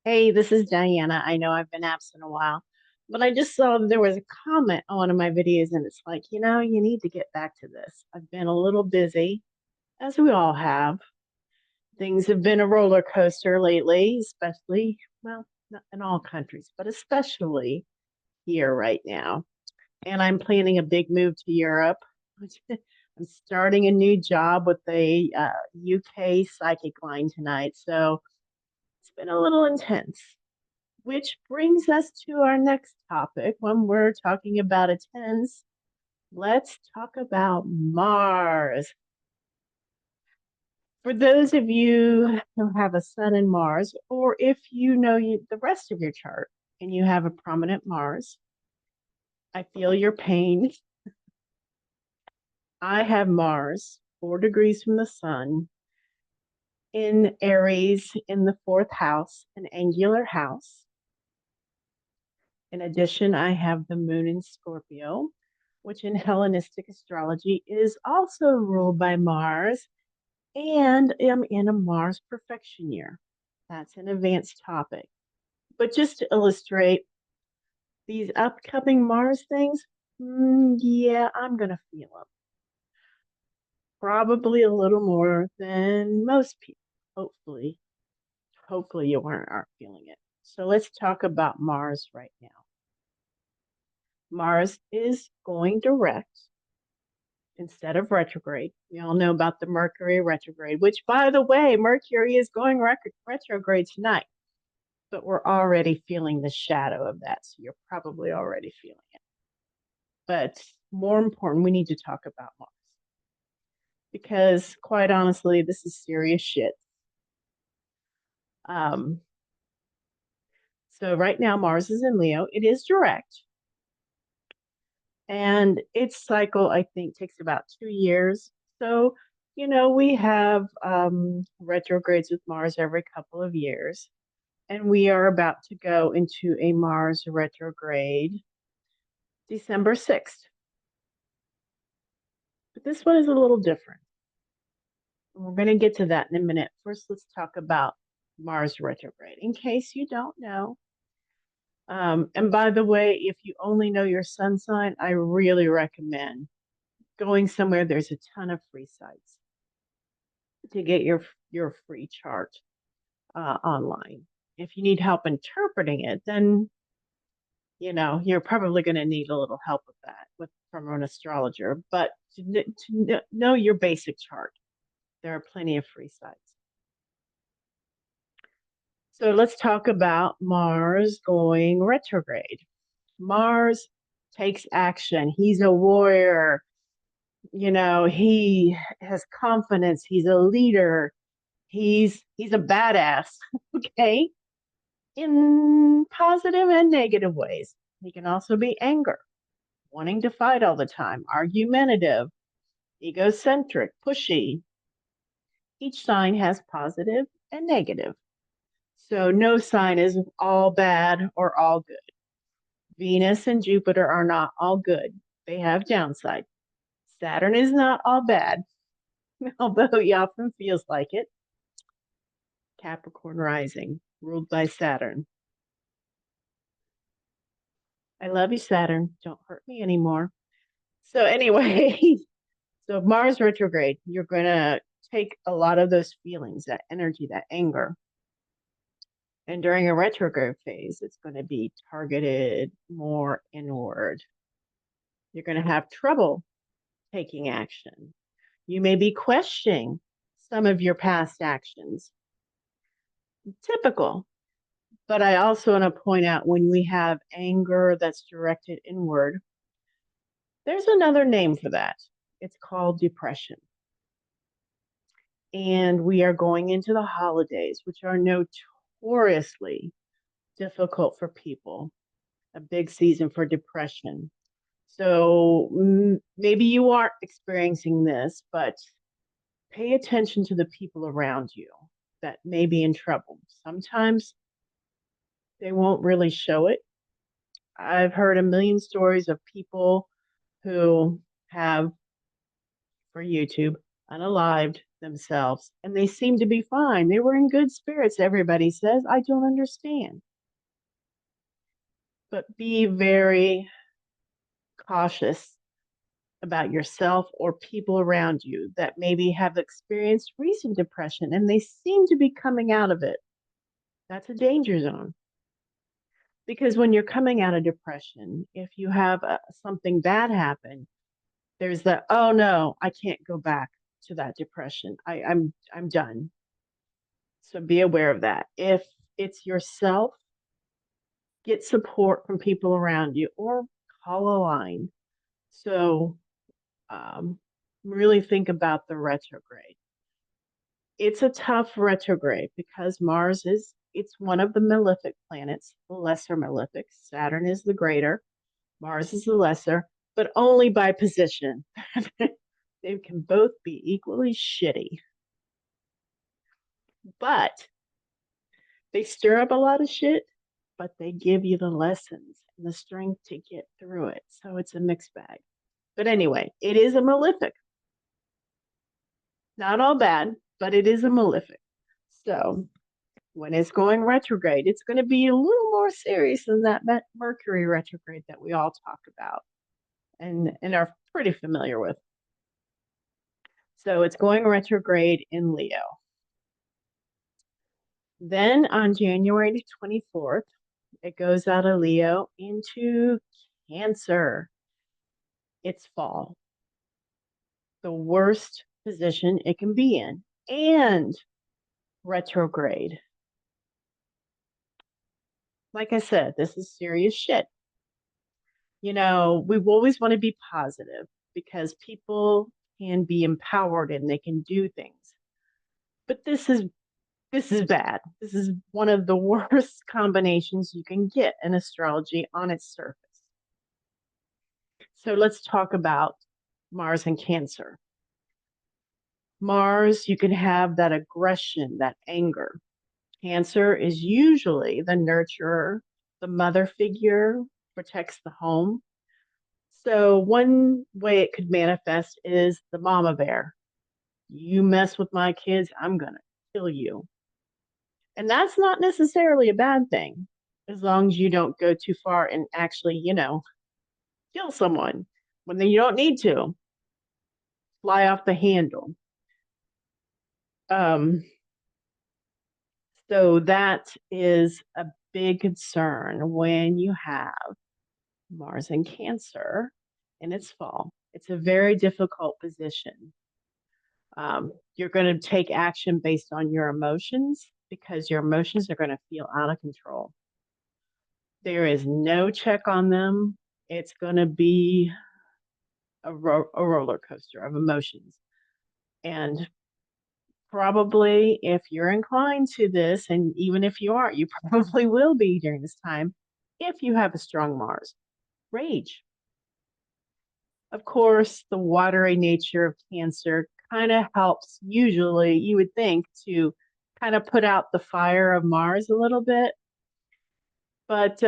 Hey, this is Diana. I know I've been absent a while, but I just saw there was a comment on one of my videos, and it's like, you need to get back to this. I've been a little busy, as we all have. Things have been a roller coaster lately, especially, well, not in all countries, but especially here right now. And I'm planning a big move to Europe. I'm starting a new job with a UK psychic line tonight, so it's been a little intense. Which brings us to our next topic. When we're talking about a tense, let's talk about Mars. For those of you who have a sun in Mars, or if you know the rest of your chart and you have a prominent Mars, I feel your pain. I have Mars 4 degrees from the sun in Aries in the fourth house, an angular house. In addition, I have the moon in Scorpio, which in Hellenistic astrology is also ruled by Mars, and am in a Mars perfection year. That's an advanced topic. But just to illustrate these upcoming Mars things, yeah, I'm going to feel them. Probably a little more than most people. Hopefully, hopefully you aren't feeling it. So let's talk about Mars right now. Mars is going direct instead of retrograde. We all know about the Mercury retrograde, which, by the way, Mercury is going retrograde tonight, but we're already feeling the shadow of that. So you're probably already feeling it. But more important, we need to talk about Mars because, quite honestly, this is serious shit. Um, so right now, Mars is in Leo. It is direct. And its cycle, I think, takes about 2 years. So, we have retrogrades with Mars every couple of years. And we are about to go into a Mars retrograde December 6th. But this one is a little different. And we're going to get to that in a minute. First, let's talk about Mars retrograde. In case you don't know, and by the way, if you only know your sun sign, I really recommend going somewhere. There's a ton of free sites to get your free chart online. If you need help interpreting it, then you're probably going to need a little help with that from an astrologer. But to know your basic chart, there are plenty of free sites. So let's talk about Mars going retrograde. Mars takes action. He's a warrior. He has confidence. He's a leader. He's a badass. Okay, in positive and negative ways. He can also be anger, wanting to fight all the time, argumentative, egocentric, pushy. Each sign has positive and negative. So no sign is all bad or all good. Venus and Jupiter are not all good. They have downside. Saturn is not all bad, although he often feels like it. Capricorn rising, ruled by Saturn. I love you, Saturn. Don't hurt me anymore. So anyway, so Mars retrograde, you're going to take a lot of those feelings, that energy, that anger. And during a retrograde phase, it's going to be targeted more inward. You're going to have trouble taking action. You may be questioning some of your past actions. Typical. But I also want to point out when we have anger that's directed inward, there's another name for that. It's called depression. And we are going into the holidays, which are notoriously difficult for people, a big season for depression. So maybe you aren't experiencing this, but pay attention to the people around you that may be in trouble. Sometimes they won't really show it. I've heard a million stories of people who have, for YouTube, unalived themselves and they seem to be fine. They were in good spirits, everybody says. I don't understand. But be very cautious about yourself or people around you that maybe have experienced recent depression and they seem to be coming out of it. That's a danger zone. Because when you're coming out of depression, if you have something bad happen, there's the, oh no, I can't go back to that depression. I'm done. So be aware of that. If it's yourself, get support from people around you or call a line. So um, really think about the retrograde. It's a tough retrograde because Mars is it's one of the malefic planets, the lesser malefic. Saturn is the greater, Mars is the lesser, but only by position. They can both be equally shitty, but they stir up a lot of shit, but they give you the lessons and the strength to get through it. So it's a mixed bag. But anyway, it is a malefic. Not all bad, but it is a malefic. So when it's going retrograde, it's going to be a little more serious than that Mercury retrograde that we all talk about and are pretty familiar with. So it's going retrograde in Leo. Then on January 24th, it goes out of Leo into Cancer. It's fall, the worst position it can be in, and retrograde. Like I said, this is serious shit. We always want to be positive because people can be empowered and they can do things. But this is bad. This is one of the worst combinations you can get in astrology on its surface. So let's talk about Mars and Cancer. Mars, you can have that aggression, that anger. Cancer is usually the nurturer, the mother figure, protects the home. So, one way it could manifest is the mama bear. You mess with my kids, I'm going to kill you. And that's not necessarily a bad thing, as long as you don't go too far and actually, kill someone when you don't need to, fly off the handle. Um, so that is a big concern when you have Mars in Cancer in its fall. It's a very difficult position. You're going to take action based on your emotions because your emotions are going to feel out of control. There is no check on them. It's going to be a roller coaster of emotions. And probably if you're inclined to this, and even if you aren't, you probably will be during this time if you have a strong Mars. Rage. Of course, the watery nature of Cancer kind of helps, usually, you would think, to kind of put out the fire of Mars a little bit. But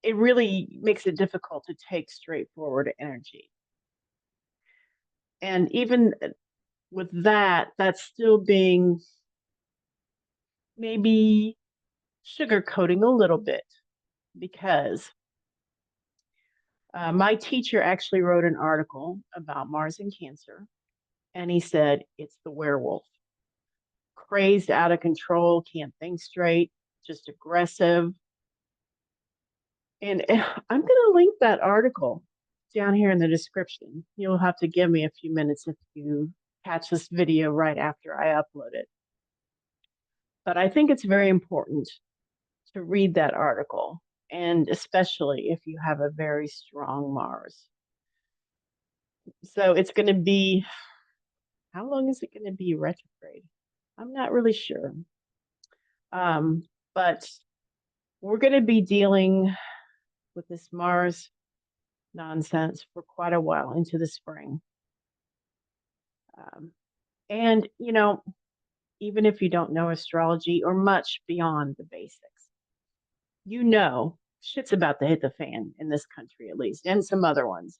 it really makes it difficult to take straightforward energy. And even with that, that's still being maybe sugarcoating a little bit because my teacher actually wrote an article about Mars and Cancer, and he said it's the werewolf. Crazed, out of control, can't think straight, just aggressive. And I'm going to link that article down here in the description. You'll have to give me a few minutes if you catch this video right after I upload it. But I think it's very important to read that article, and especially if you have a very strong Mars. So it's going to be, how long is it going to be retrograde? I'm not really sure. But we're going to be dealing with this Mars nonsense for quite a while into the spring. And, even if you don't know astrology or much beyond the basics, shit's about to hit the fan in this country, at least, and some other ones.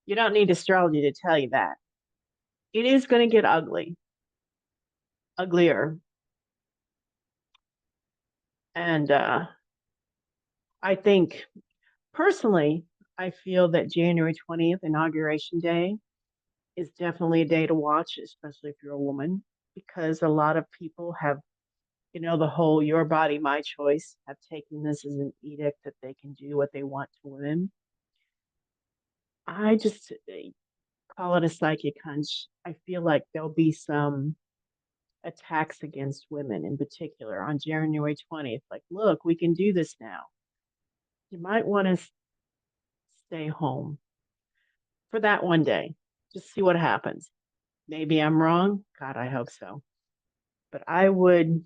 You don't need astrology to tell you that. it is going to get ugly, uglier. And I think personally, I feel that January 20th, Inauguration Day, is definitely a day to watch, especially if you're a woman, because a lot of people have, the whole your body, my choice, have taken this as an edict that they can do what they want to women. I just call it a psychic hunch. I feel like there'll be some attacks against women in particular on January 20th. Like, look, we can do this now. You might want to stay home for that one day. Just see what happens. Maybe I'm wrong. God, I hope so. But I would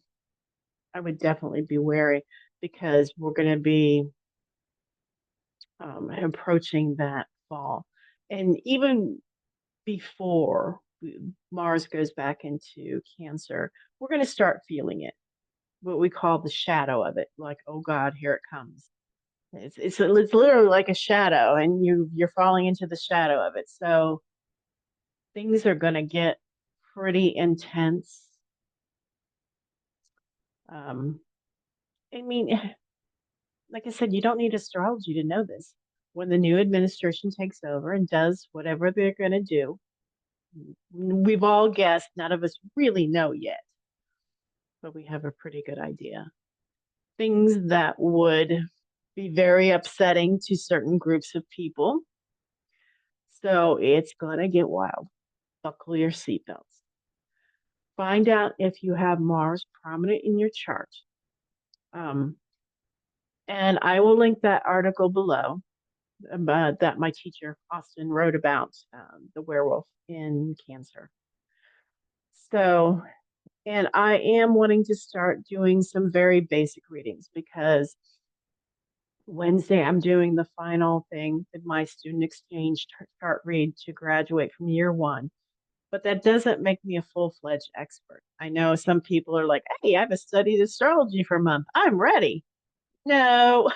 definitely be wary because we're going to be approaching that fall. And even before Mars goes back into Cancer, we're going to start feeling it, what we call the shadow of it. Like, oh God, here it comes. It's literally like a shadow, and you're falling into the shadow of it. So things are going to get pretty intense. Um, I mean, like I said, you don't need astrology to know this. When the new administration takes over and does whatever they're going to do, we've all guessed. None of us really know yet, but we have a pretty good idea. Things that would be very upsetting to certain groups of people. So it's going to get wild. Buckle your seatbelts. Find out if you have Mars prominent in your chart. Um, and I will link that article below that my teacher, Austin, wrote about the werewolf in Cancer. So, and I am wanting to start doing some very basic readings because Wednesday I'm doing the final thing with my student exchange chart read to graduate from year one. But that doesn't make me a full fledged expert. I know some people are like, hey, I've studied astrology for a month. I'm ready. No,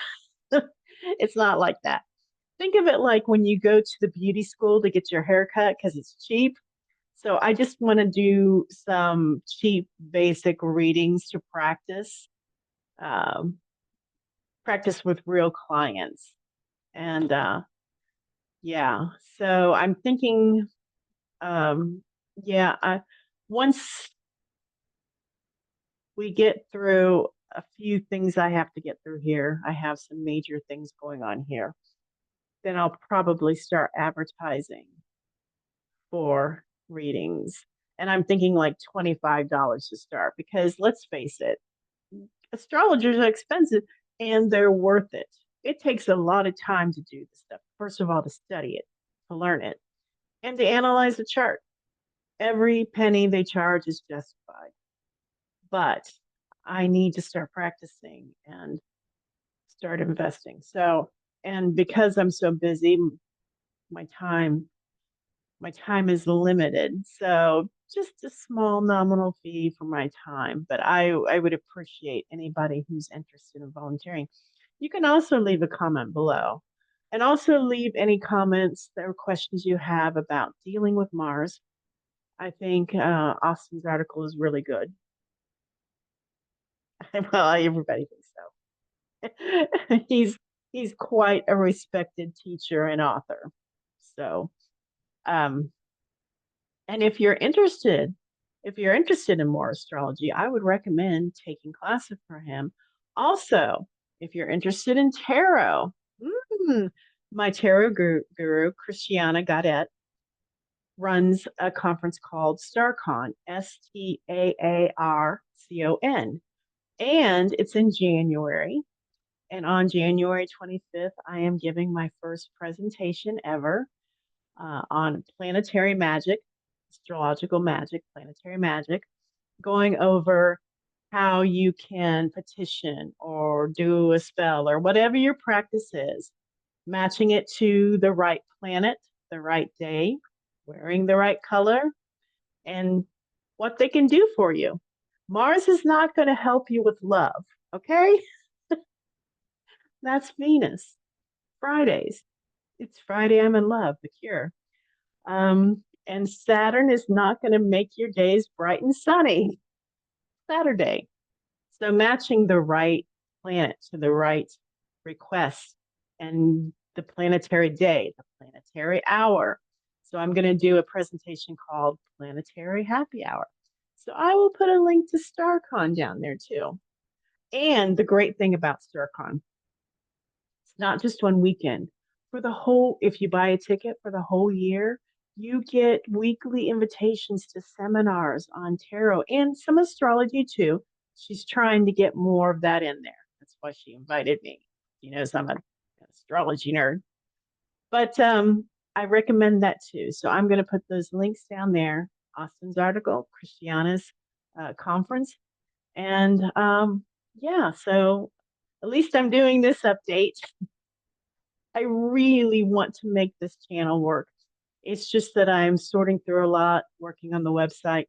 it's not like that. Think of it like when you go to the beauty school to get your hair cut because it's cheap. So I just want to do some cheap, basic readings to um, practice with real clients. And yeah, so I'm thinking, um, yeah, once we get through a few things I have to get through here, I have some major things going on here, then I'll probably start advertising for readings. And I'm thinking like $25 to start because let's face it, astrologers are expensive and they're worth it. It takes a lot of time to do this stuff. First of all, to study it, to learn it, and to analyze the chart. Every penny they charge is justified. But I need to start practicing and start investing. So, and because I'm so busy, my time my time is limited. So just a small nominal fee for my time, but I would appreciate anybody who's interested in volunteering. You can also leave a comment below and also leave any comments or questions you have about dealing with Mars. I think Austin's article is really good. Well, everybody thinks so. He's quite a respected teacher and author. So, um, and if you're interested in more astrology, I would recommend taking classes for him. Also, if you're interested in tarot, mm, my tarot guru, Christiana Gaudet, runs a conference called StarCon, STAARCON. And it's in January. And on January 25th, I am giving my first presentation ever on planetary magic, astrological magic, planetary magic, going over how you can petition or do a spell or whatever your practice is, matching it to the right planet, the right day, wearing the right color, and what they can do for you. Mars is not going to help you with love, okay? That's Venus. Fridays. It's Friday, I'm in love, the cure. And Saturn is not going to make your days bright and sunny Saturday. So matching the right planet to the right request and the planetary day, the planetary hour. So I'm going to do a presentation called Planetary Happy Hour. So I will put a link to StarCon down there too. And the great thing about StarCon, it's not just one weekend. For the whole, if you buy a ticket for the whole year, you get weekly invitations to seminars on tarot and some astrology too. She's trying to get more of that in there. That's why she invited me. She knows I'm an astrology nerd. But I recommend that too. So I'm going to put those links down there. Austin's article, Christiana's conference. And yeah, so at least I'm doing this update. I really want to make this channel work. It's just that I'm sorting through a lot, working on the website.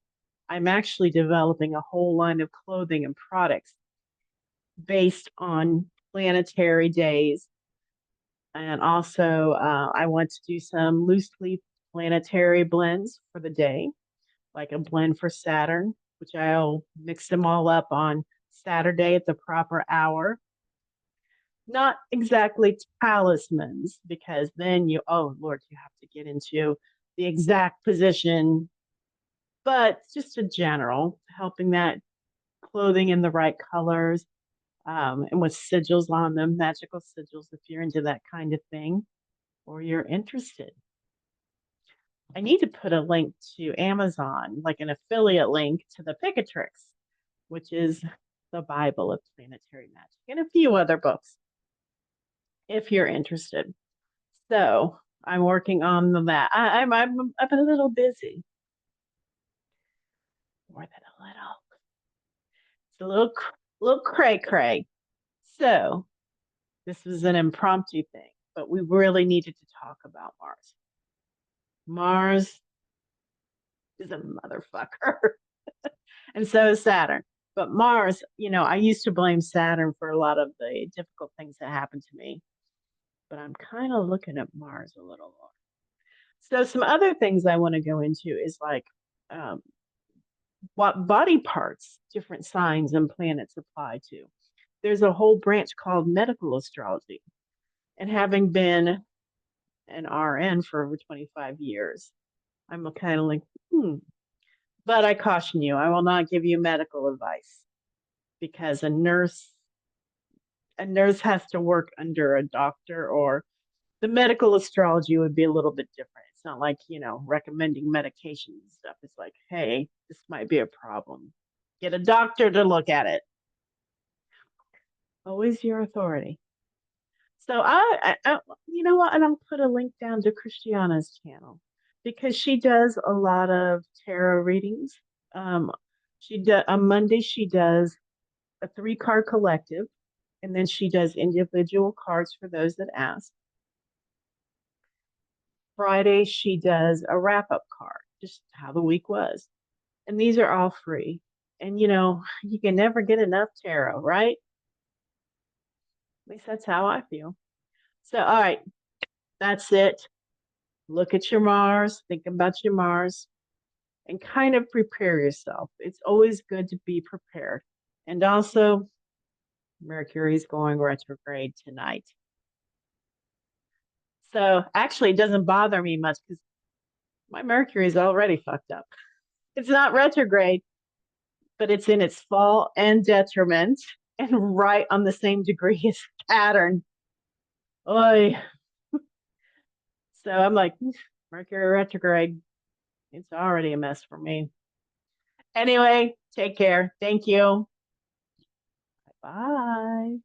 I'm actually developing a whole line of clothing and products based on planetary days. And also, I want to do some loosely planetary blends for the day, like a blend for Saturn, which I'll mix them all up on Saturday at the proper hour. Not exactly talismans, because then oh Lord, you have to get into the exact position, but just a general, helping that clothing in the right colors, and with sigils on them, magical sigils, if you're into that kind of thing or you're interested. I need to put a link to Amazon, like an affiliate link to the Picatrix, which is the Bible of planetary magic, and a few other books, if you're interested. So I'm working on that. I'm a little busy. More than a little. It's a little cray cray. So this was an impromptu thing, but we really needed to talk about Mars. Mars is a motherfucker. And so is Saturn. But Mars, I used to blame Saturn for a lot of the difficult things that happened to me. But I'm kind of looking at Mars a little more. So some other things I want to go into is like what body parts different signs and planets apply to. There's a whole branch called medical astrology. And having been an RN for over 25 years, I'm kind of like, But I caution you, I will not give you medical advice, because a nurse has to work under a doctor, or the medical astrology would be a little bit different. It's not like, recommending medication and stuff. It's like, hey, this might be a problem. Get a doctor to look at it. Always your authority. So you know what? And I'll put a link down to Christiana's channel, because she does a lot of tarot readings. On Monday she does a 3-card collective, and then she does individual cards for those that ask. Friday she does a wrap-up card, just how the week was, and these are all free. And you can never get enough tarot, right? At least that's how I feel. So, all right, that's it. Look at your Mars, think about your Mars, and kind of prepare yourself. It's always good to be prepared. And also, Mercury's going retrograde tonight. So actually, it doesn't bother me much, because my Mercury is already fucked up. It's not retrograde, but it's in its fall and detriment, and right on the same degree as Saturn. Oy. So I'm like, Mercury retrograde, it's already a mess for me. Anyway, take care. Thank you. Bye.